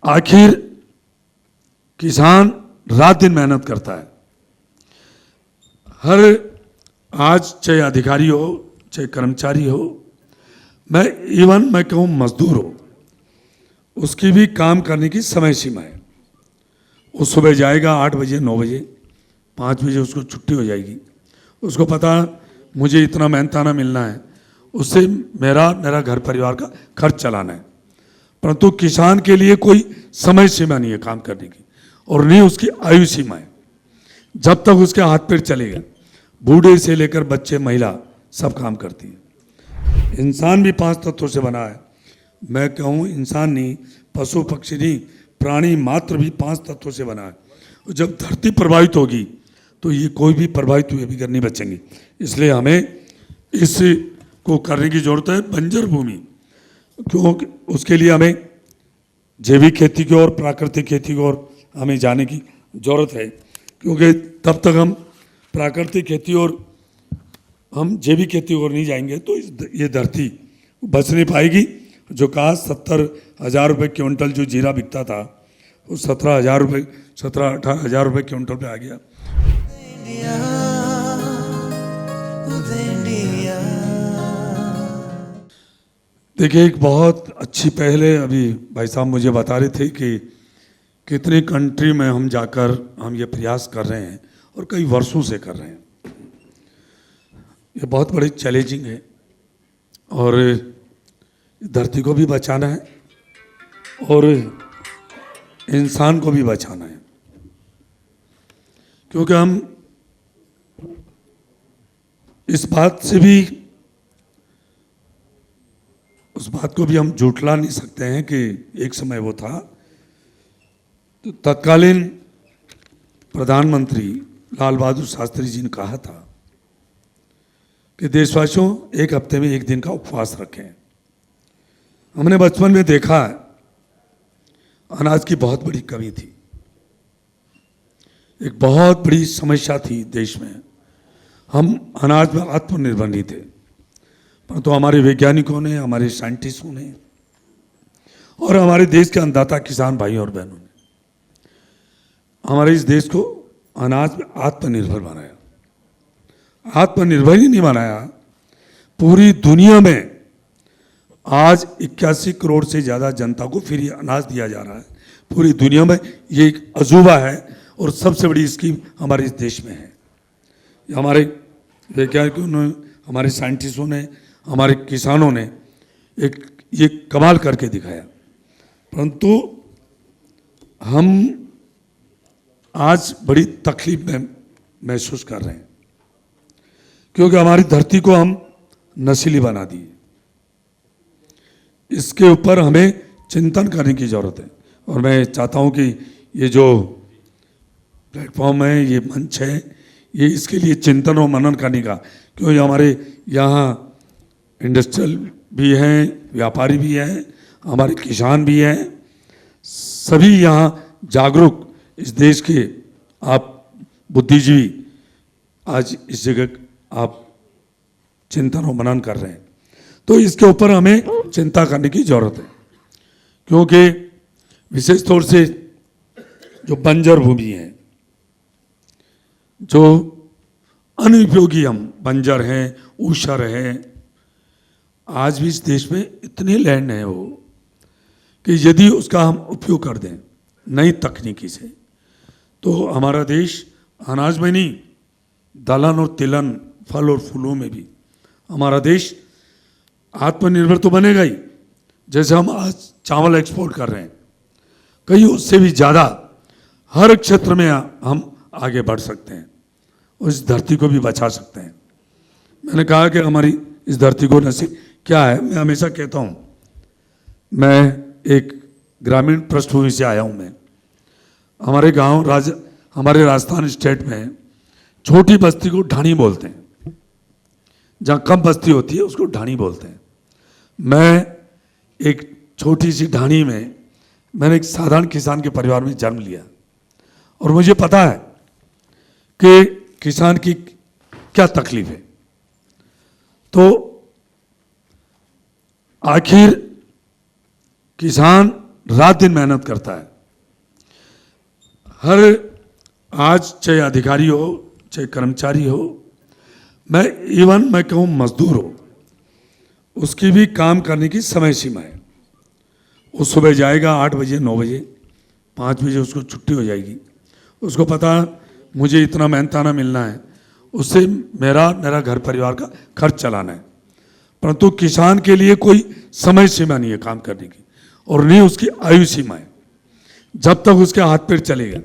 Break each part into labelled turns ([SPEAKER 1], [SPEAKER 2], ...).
[SPEAKER 1] आखिर किसान रात दिन मेहनत करता है। हर आज चाहे अधिकारी हो चाहे कर्मचारी हो, मैं कहूँ मजदूर हो, उसकी भी काम करने की समय सीमा है। वो सुबह जाएगा 8 बजे 9 बजे 5 बजे उसको छुट्टी हो जाएगी। उसको पता मुझे इतना मेहनताना मिलना है, उससे मेरा घर परिवार का खर्च चलाना है। परंतु किसान के लिए कोई समय सीमा नहीं है काम करने की, और नहीं उसकी आयु सीमा है। जब तक उसके हाथ पैर चलेगा, बूढ़े से लेकर बच्चे महिला सब काम करती है। इंसान भी 5 तत्वों से बना है। मैं कहूँ इंसान नहीं, पशु पक्षी नहीं, प्राणी मात्र भी 5 तत्वों से बना है। जब धरती प्रभावित होगी तो ये कोई भी प्रभावित हुए बिगड़ नहीं बचेंगे। इसलिए हमें इसको करने की जरूरत है। बंजर भूमि, क्योंकि उसके लिए हमें जैविक खेती की ओर, प्राकृतिक खेती की ओर हमें जाने की जरूरत है। क्योंकि तब तक हम प्राकृतिक खेती और हम जैविक खेती और नहीं जाएंगे तो ये धरती बच नहीं पाएगी। जो कहा 70,000 रुपये क्विंटल जो जीरा बिकता था, वो 17,000 रुपये क्विंटल पे आ गया। देखिए, एक बहुत अच्छी पहले अभी भाई साहब मुझे बता रहे थे कि कितनी कंट्री में हम जाकर हम ये प्रयास कर रहे हैं और कई वर्षों से कर रहे हैं। ये बहुत बड़ी चैलेंजिंग है और धरती को भी बचाना है और इंसान को भी बचाना है। क्योंकि हम इस बात से भी, उस बात को भी हम झूठला नहीं सकते हैं कि एक समय वो था तो तत्कालीन प्रधानमंत्री लाल बहादुर शास्त्री जी ने कहा था कि देशवासियों 1 हफ्ते में 1 दिन का उपवास रखें। हमने बचपन में देखा है अनाज की बहुत बड़ी कमी थी, एक बहुत बड़ी समस्या थी देश में। हम अनाज में आत्मनिर्भर नहीं थे, परंतु हमारे वैज्ञानिकों ने, हमारे साइंटिस्टों ने और हमारे देश के अन्नदाता किसान भाइयों और बहनों ने हमारे इस देश को अनाज में आत्मनिर्भर बनाया। आत्मनिर्भर ही नहीं बनाया, पूरी दुनिया में आज 81 करोड़ से ज़्यादा जनता को फ्री अनाज दिया जा रहा है। पूरी दुनिया में ये एक अजूबा है और सबसे बड़ी स्कीम हमारे इस देश में है। हमारे वैज्ञानिकों ने, हमारे साइंटिस्टों ने, हमारे किसानों ने एक ये कमाल करके दिखाया। परंतु हम आज बड़ी तकलीफ में महसूस कर रहे हैं क्योंकि हमारी धरती को हम नशीली बना दी। इसके ऊपर हमें चिंतन करने की जरूरत है और मैं चाहता हूं कि ये जो प्लेटफॉर्म है, ये मंच है, ये इसके लिए चिंतन और मनन करने का, क्योंकि हमारे यहाँ इंडस्ट्रियल भी हैं, व्यापारी भी हैं, हमारे किसान भी हैं, सभी यहाँ जागरूक इस देश के आप बुद्धिजीवी आज इस जगह आप चिंतन और मनन कर रहे हैं। तो इसके ऊपर हमें चिंता करने की जरूरत है क्योंकि विशेष तौर से जो बंजर भूमि है, जो अनुपयोगी हम बंजर हैं, ऊषर हैं, आज भी इस देश में इतने लैंड हैं वो कि यदि उसका हम उपयोग कर दें नई तकनीकी से तो हमारा देश अनाज में नहीं, दलहन और तिलहन, फल और फूलों में भी हमारा देश आत्मनिर्भर तो बनेगा ही। जैसे हम आज चावल एक्सपोर्ट कर रहे हैं, कहीं उससे भी ज़्यादा हर क्षेत्र में हम आगे बढ़ सकते हैं और इस धरती को भी बचा सकते हैं। मैंने कहा कि हमारी इस धरती को नसीब क्या है। मैं हमेशा कहता हूँ, मैं एक ग्रामीण पृष्ठभूमि से आया हूँ। मैं हमारे गांव हमारे राजस्थान स्टेट में छोटी बस्ती को ढाणी बोलते हैं, जहाँ कम बस्ती होती है उसको ढाणी बोलते हैं। मैं एक छोटी सी ढाणी में, मैंने एक साधारण किसान के परिवार में जन्म लिया और मुझे पता है कि किसान की क्या तकलीफ है। तो आखिर किसान रात दिन मेहनत करता है। हर आज चाहे अधिकारी हो चाहे कर्मचारी हो, मैं कहूँ मजदूर हो, उसकी भी काम करने की समय सीमा है। वो सुबह जाएगा 8 बजे 9 बजे 5 बजे उसको छुट्टी हो जाएगी। उसको पता मुझे इतना मेहनताना मिलना है, उससे मेरा घर परिवार का खर्च चलाना है। परंतु किसान के लिए कोई समय सीमा नहीं है काम करने की, और नहीं उसकी आयु सीमा है। जब तक उसके हाथ पैर चलेगा,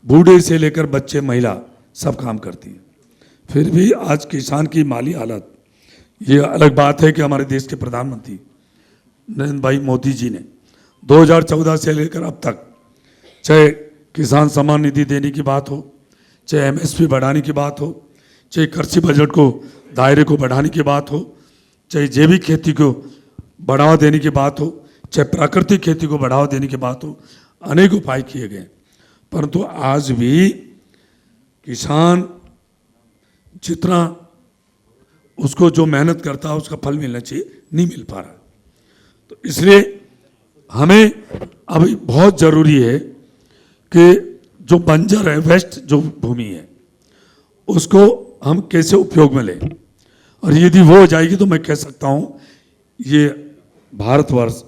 [SPEAKER 1] बूढ़े से लेकर बच्चे महिला सब काम करती है। फिर भी आज किसान की माली हालत, ये अलग बात है कि हमारे देश के प्रधानमंत्री नरेंद्र भाई मोदी जी ने 2014 से लेकर अब तक, चाहे किसान सम्मान निधि देने की बात हो, चाहे एमएसपी बढ़ाने की बात हो, चाहे कृषि बजट को दायरे को बढ़ाने की बात हो, चाहे जैविक खेती को बढ़ावा देने की बात हो, चाहे प्राकृतिक खेती को बढ़ावा देने की बात हो, अनेक उपाय किए गए। परंतु आज भी किसान जितना उसको जो मेहनत करता है उसका फल मिलना चाहिए, नहीं मिल पा रहा। तो इसलिए हमें अभी बहुत जरूरी है कि जो बंजर है, वेस्ट जो भूमि है, उसको हम कैसे उपयोग में लें। और यदि वो हो जाएगी तो मैं कह सकता हूँ ये भारतवर्ष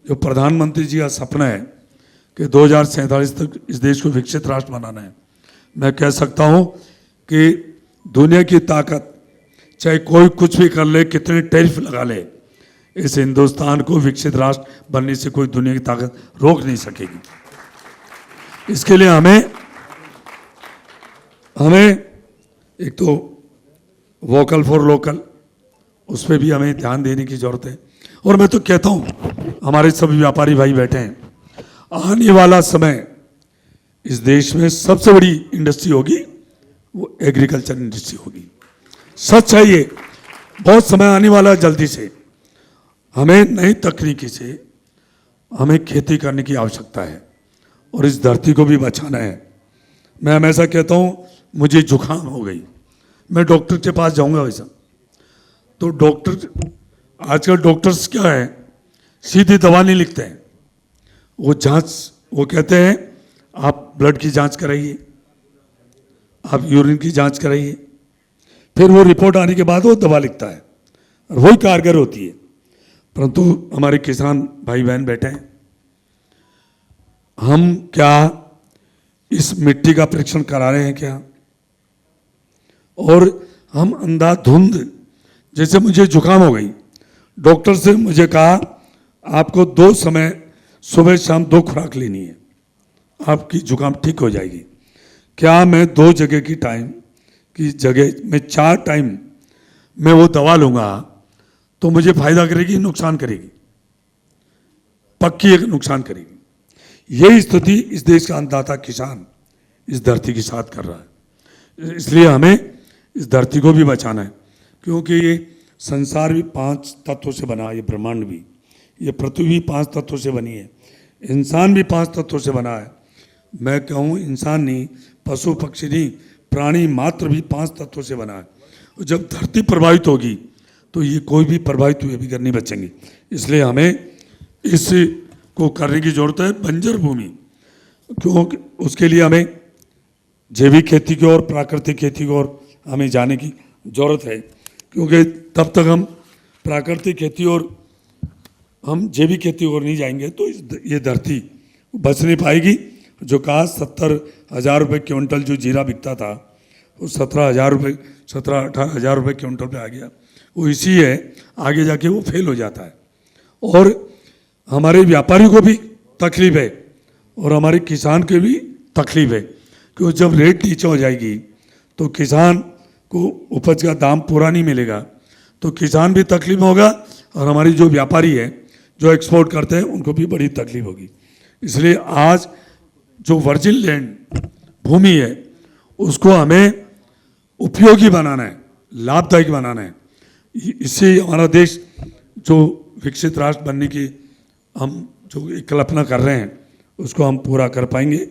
[SPEAKER 1] जो प्रधानमंत्री जी का सपना है कि 2047 तक इस देश को विकसित राष्ट्र बनाना है, मैं कह सकता हूँ कि दुनिया की ताकत चाहे कोई कुछ भी कर ले, कितने टैरिफ लगा ले, इस हिंदुस्तान को विकसित राष्ट्र बनने से कोई दुनिया की ताकत रोक नहीं सकेगी। इसके लिए हमें एक तो वोकल फॉर लोकल, उस पर भी हमें ध्यान देने की जरूरत है। और मैं तो कहता हूँ हमारे सभी व्यापारी भाई बैठे हैं, आने वाला समय इस देश में सबसे बड़ी इंडस्ट्री होगी वो एग्रीकल्चर इंडस्ट्री होगी। सच है ये, बहुत समय आने वाला है जल्दी से। हमें नई तकनीकी से हमें खेती करने की आवश्यकता है और इस धरती को भी बचाना है। मैं हमेशा कहता हूँ मुझे जुकाम हो गई, मैं डॉक्टर के पास जाऊंगा वैसा, तो डॉक्टर आजकल डॉक्टर्स क्या है, सीधी दवा नहीं लिखते हैं, वो कहते हैं आप ब्लड की जांच कराइए, आप यूरिन की जांच कराइए, फिर वो रिपोर्ट आने के बाद वो दवा लिखता है और वही कारगर होती है। परंतु हमारे किसान भाई बहन बैठे हैं, हम क्या इस मिट्टी का परीक्षण करा रहे हैं क्या? और हम अंधाधुंध, जैसे मुझे जुकाम हो गई, डॉक्टर से मुझे कहा आपको 2 समय सुबह शाम 2 खुराक लेनी है, आपकी जुकाम ठीक हो जाएगी। क्या मैं 2 जगह की जगह में 4 टाइम मैं वो दवा लूंगा तो मुझे फायदा करेगी नुकसान करेगी? पक्की एक नुकसान करेगी। यही स्थिति इस देश का अन्नदाता किसान इस धरती के साथ कर रहा है। इसलिए हमें इस धरती को भी बचाना है, क्योंकि ये संसार भी 5 तत्वों से बना है, ये ब्रह्मांड भी, ये पृथ्वी भी 5 तत्वों से बनी है, इंसान भी 5 तत्वों से बना है। मैं कहूँ इंसान नहीं, पशु पक्षी नहीं, प्राणी मात्र भी 5 तत्वों से बना है। और जब धरती प्रभावित होगी तो ये कोई भी प्रभावित हुए बिगड़ नहीं बचेंगे। इसलिए हमें इसको करने की जरूरत है, बंजर भूमि, क्योंकि उसके लिए हमें जैविक खेती की और प्राकृतिक खेती की ओर हमें जाने की जरूरत है। क्योंकि तब तक हम प्राकृतिक खेती और हम जैविक खेती और नहीं जाएंगे तो ये धरती बच नहीं पाएगी। जो कहा 70,000 रुपये क्विंटल जो जीरा बिकता था वो 17,000-18,000 रुपये क्विंटल पे आ गया। वो इसी है, आगे जाके वो फेल हो जाता है। और हमारे व्यापारी को भी तकलीफ है और हमारे किसान के भी तकलीफ है, क्योंकि जब रेट नीचे हो जाएगी तो किसान को उपज का दाम पूरा नहीं मिलेगा, तो किसान भी तकलीफ में होगा और हमारी जो व्यापारी है जो एक्सपोर्ट करते हैं उनको भी बड़ी तकलीफ होगी। इसलिए आज जो वर्जिन लैंड भूमि है उसको हमें उपयोगी बनाना है, लाभदायक बनाना है। इससे हमारा देश जो विकसित राष्ट्र बनने की हम जो एक कल्पना कर रहे हैं उसको हम पूरा कर पाएंगे।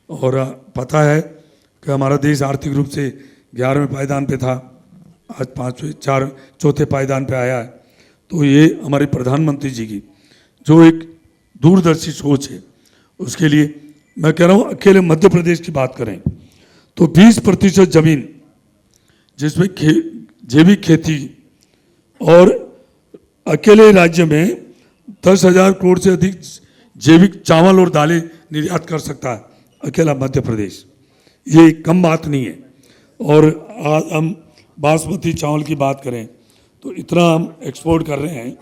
[SPEAKER 1] और पता है कि हमारा देश आर्थिक रूप से 11वें पायदान पे था, आज 4 चौथे पायदान पे आया है। तो ये हमारे प्रधानमंत्री जी की जो एक दूरदर्शी सोच है। उसके लिए मैं कह रहा हूँ अकेले मध्य प्रदेश की बात करें तो 20% जमीन जिसमें जैविक खेती और अकेले राज्य में 10,000 करोड़ से अधिक जैविक चावल और दालें निर्यात कर सकता है अकेला मध्य प्रदेश। ये कम बात नहीं है। और आज हम बासमती चावल की बात करें तो इतना हम एक्सपोर्ट कर रहे हैं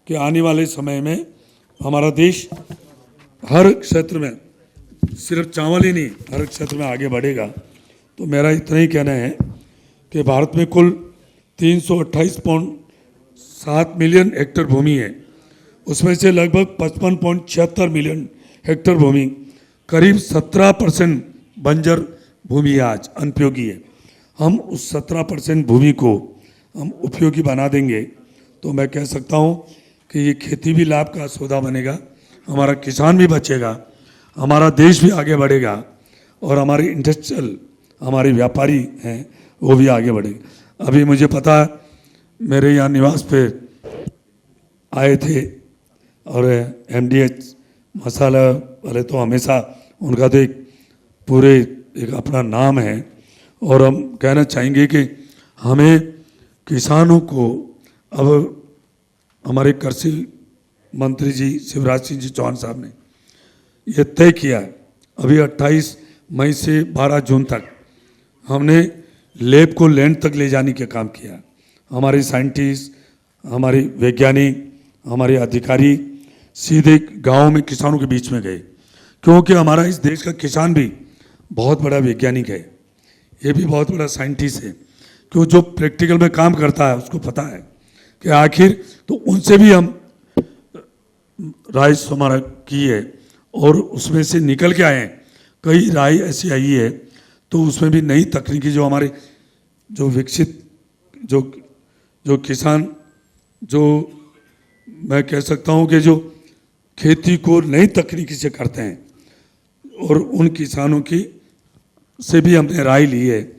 [SPEAKER 1] कि आने वाले समय में हमारा देश हर क्षेत्र में, सिर्फ चावल ही नहीं, हर क्षेत्र में आगे बढ़ेगा। तो मेरा इतना ही कहना है कि भारत में कुल 328.7 मिलियन हेक्टेयर भूमि है। उसमें से लगभग 55.76 मिलियन हेक्टेयर भूमि, करीब 17% बंजर भूमि आज अनुपयोगी है। हम उस 17% भूमि को हम उपयोगी बना देंगे तो मैं कह सकता हूँ कि ये खेती भी लाभ का सौदा बनेगा, हमारा किसान भी बचेगा, हमारा देश भी आगे बढ़ेगा और हमारे इंडस्ट्रियल, हमारे व्यापारी हैं वो भी आगे बढ़ेंगे। अभी मुझे पता है मेरे यहाँ निवास पे आए थे और MDH मसाला वाले तो हमेशा उनका तो एक पूरे एक अपना नाम है। और हम कहना चाहेंगे कि हमें किसानों को अब हमारे कृषि मंत्री जी शिवराज सिंह जी चौहान साहब ने ये तय किया है, अभी 28 मई से 12 जून तक हमने लैब को लैंड तक ले जाने का काम किया। हमारे साइंटिस्ट, हमारे वैज्ञानिक, हमारे अधिकारी सीधे गांव में किसानों के बीच में गए, क्योंकि हमारा इस देश का किसान भी बहुत बड़ा वैज्ञानिक है, ये भी बहुत बड़ा साइंटिस्ट है। क्यों जो प्रैक्टिकल में काम करता है उसको पता है कि आखिर, तो उनसे भी हम राय हमारा की है और उसमें से निकल के आए हैं। कई राय ऐसी आई है तो उसमें भी नई तकनीकी जो हमारे जो विकसित जो किसान, जो मैं कह सकता हूँ कि जो खेती को नई तकनीकी से करते हैं, और उन किसानों की से भी हमने राय ली है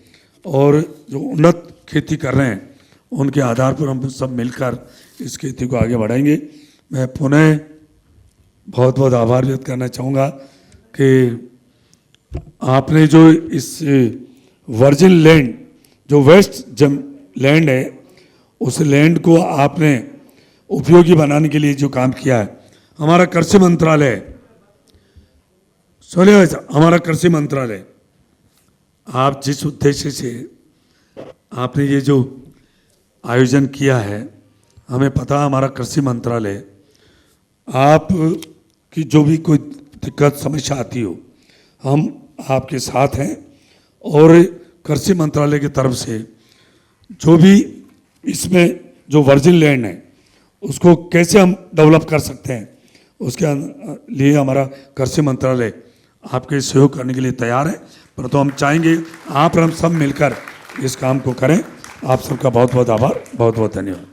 [SPEAKER 1] और जो उन्नत खेती कर रहे हैं उनके आधार पर हम सब मिलकर इस खेती को आगे बढ़ाएंगे। मैं पुनः बहुत बहुत आभार व्यक्त करना चाहूँगा कि आपने जो इस वर्जिन लैंड, जो वेस्ट लैंड है, उस लैंड को आपने उपयोगी बनाने के लिए जो काम किया है। हमारा कृषि मंत्रालय, सुनिए, हमारा कृषि मंत्रालय, आप जिस उद्देश्य से आपने ये जो आयोजन किया है, हमें पता है हमारा कृषि मंत्रालय आप की जो भी कोई दिक्कत समस्या आती हो हम आपके साथ हैं। और कृषि मंत्रालय की तरफ से जो भी इसमें जो वर्जिन लैंड है उसको कैसे हम डेवलप कर सकते हैं, उसके लिए हमारा कृषि मंत्रालय आपके सहयोग करने के लिए तैयार है। परंतु हम चाहेंगे आप और हम सब मिलकर इस काम को करें। आप सबका बहुत बहुत आभार, बहुत बहुत धन्यवाद।